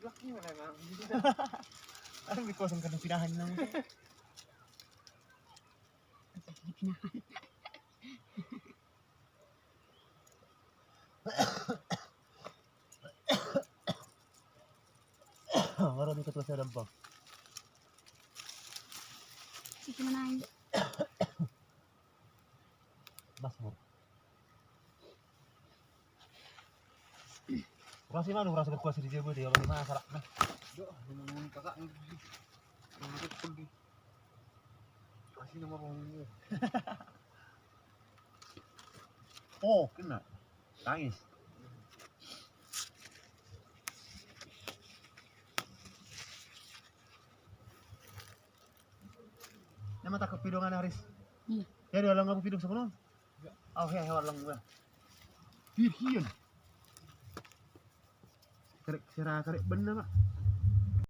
Blok gimana bang? Ano may kosong ka ng pinahan lang. Marami ka to sa lambang. Sige mo na. Mas mo. Kasi mana rasa berkuasa di Jawa dia kalau mana salah nah. Doh, dengan kakak yang pergi. Kasih nomor orangnya. Oh, kena. Tangis. Nama takut pidongan Haris. Iya. Ya dia lang aku pidong sa kuno. Oh, ya hewan lang gua. Hihian. Karek sira karek bener, Pak.